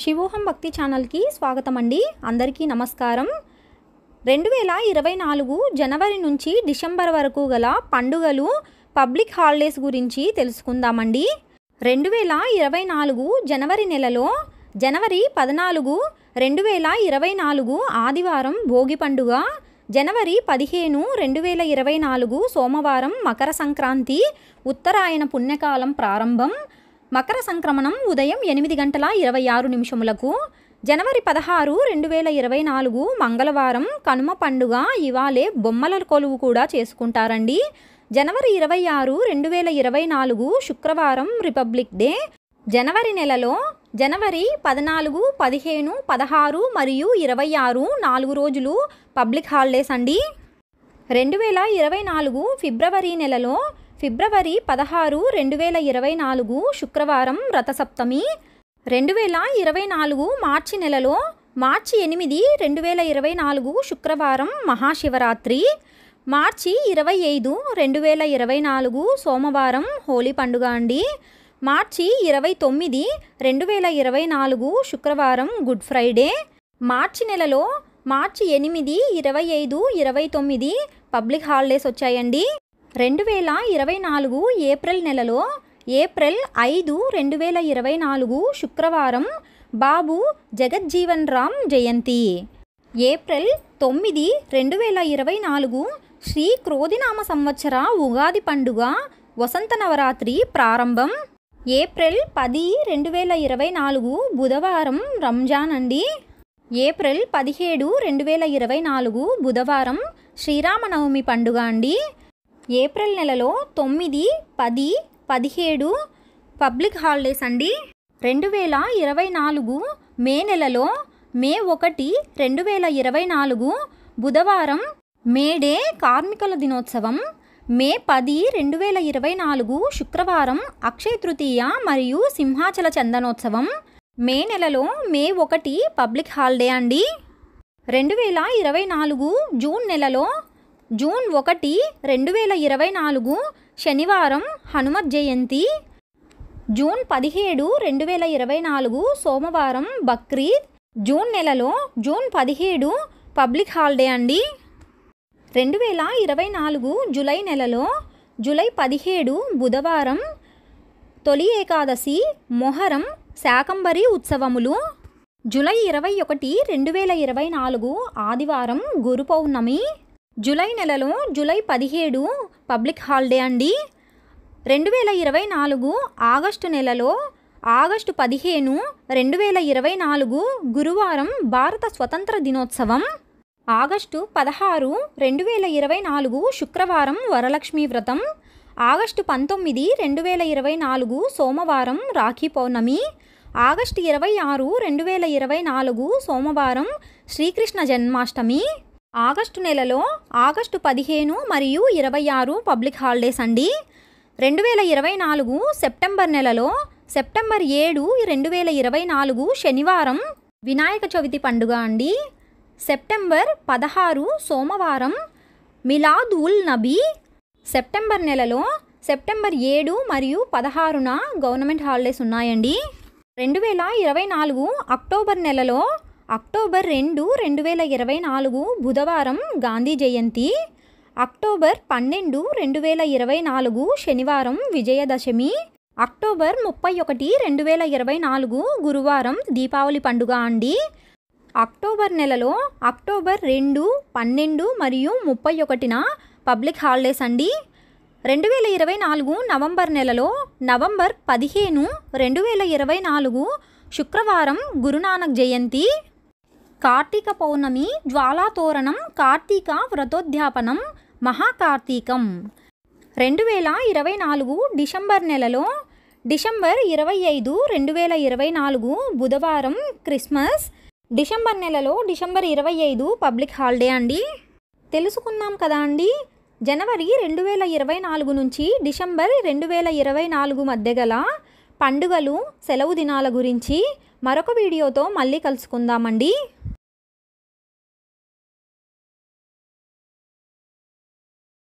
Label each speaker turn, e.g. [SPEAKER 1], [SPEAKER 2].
[SPEAKER 1] శివోహం భక్తి ఛానల్కి స్వాగతం అండి. అందరికీ నమస్కారం. 2024 జనవరి నుంచి డిసెంబర్ వరకు గల పండుగలు పబ్లిక్ హాలిడేస్ గురించి తెలుసుకుందామండి. 2024 జనవరి నెలలో జనవరి 14, 2024 ఆదివారం భోగి పండుగ, జనవరి 15, 2024 సోమవారం మకర సంక్రాంతి, ఉత్తరాయణ పుణ్యకాలం ప్రారంభం, మకర సంక్రమణం ఉదయం 8:26 జనవరి 16, 2024 మంగళవారం కనుమ పండుగ. ఇవాళే బొమ్మల కొలువు కూడా చేసుకుంటారండి. జనవరి 26, 2024 శుక్రవారం రిపబ్లిక్ డే. జనవరి నెలలో జనవరి 14, 15, 16 మరియు 26 4 రోజులు పబ్లిక్ హాలిడేస్ అండి. 2024 ఫిబ్రవరి నెలలో ఫిబ్రవరి 16, 2024 శుక్రవారం రథసప్తమి. 2024 మార్చి నెలలో మార్చి 8, 2024 శుక్రవారం మహాశివరాత్రి. మార్చి 25, 2024 సోమవారం హోలీ పండుగ అండి. మార్చి 29, 2024 శుక్రవారం గుడ్ ఫ్రైడే. మార్చి నెలలో మార్చి 8, 25, 29 పబ్లిక్ హాలిడేస్ వచ్చాయండి. 2024 ఏప్రిల్ నెలలో ఏప్రిల్ 5, 2024 శుక్రవారం బాబు జగజ్జీవన్ రామ్ జయంతి. ఏప్రిల్ 9, 2024 శ్రీ క్రోధినామ సంవత్సర ఉగాది పండుగ, వసంత నవరాత్రి ప్రారంభం. ఏప్రిల్ 10, 2024 బుధవారం రంజాన్ అండి. ఏప్రిల్ 17, 2024 బుధవారం శ్రీరామనవమి పండుగ అండి. ఏప్రిల్ నెలలో 9, 10, 17 పబ్లిక్ హాలిడేస్ అండి. 2024 మే నెలలో మే 1, 2024 బుధవారం మేడే కార్మికుల దినోత్సవం. మే 10, 2024 శుక్రవారం అక్షయ తృతీయ మరియు సింహాచల చందనోత్సవం. మే నెలలో మే 1 పబ్లిక్ హాలిడే అండి. 2024 జూన్ నెలలో జూన్ 1, 2024 శనివారం హనుమత్ జయంతి. జూన్ 17, 2024 సోమవారం బక్రీద్. జూన్ నెలలో జూన్ 17 పబ్లిక్ హాలిడే అండి. 2024 జూలై నెలలో జూలై 17 బుధవారం తొలి ఏకాదశి, మొహరం, శాకంబరి ఉత్సవములు. జూలై 21, 2024 ఆదివారం గురు పౌర్ణమి. జూలై నెలలో జూలై 17 పబ్లిక్ హాలిడే అండి. 2024 ఆగస్టు నెలలో ఆగస్టు 15, 2024 గురువారం భారత స్వతంత్ర దినోత్సవం. ఆగస్టు 16, 2024 శుక్రవారం వరలక్ష్మీ వ్రతం. ఆగస్టు 19, 2024 సోమవారం రాఖీ పౌర్ణమి. ఆగస్టు 26, 2024 సోమవారం శ్రీకృష్ణ జన్మాష్టమి. ఆగస్టు నెలలో ఆగస్టు 15 మరియు 26 పబ్లిక్ హాలిడేస్ అండి. 2024 సెప్టెంబర్ నెలలో సెప్టెంబర్ 7, 2024 శనివారం వినాయక చవితి పండుగ అండి. సెప్టెంబర్ 16 సోమవారం మిలాద్ ఉల్ నబీ. సెప్టెంబర్ నెలలో సెప్టెంబర్ 7 మరియు 16న గవర్నమెంట్ హాలిడేస్ ఉన్నాయండి. 2024 అక్టోబర్ నెలలో అక్టోబర్ 2, 2024 బుధవారం గాంధీ జయంతి. అక్టోబర్ 12, 2024 శనివారం విజయదశమి. అక్టోబర్ 31, 2024 గురువారం దీపావళి పండుగ అండి. అక్టోబర్ నెలలో అక్టోబర్ 2, 12 మరియు 31న పబ్లిక్ హాలిడేస్ అండి. 2024 నవంబర్ నెలలో నవంబర్ 15, 2024 శుక్రవారం గురునానక్ జయంతి. కార్తీక పౌర్ణమి, జ్వాలాతోరణం, కార్తీక వ్రతోద్యాపనం, మహాకార్తీకం. 2024 డిసెంబర్ నెలలో డిసెంబర్ 25, 2024 బుధవారం క్రిస్మస్. డిసెంబర్ నెలలో డిసెంబర్ 25 పబ్లిక్ హాలిడే అండి. తెలుసుకున్నాం కదా అండి. జనవరి 2024 నుంచి డిసెంబర్ 2024 మధ్య గల పండుగలు, సెలవు దినాల గురించి మరొక వీడియోతో మళ్ళీ కలుసుకుందామండి.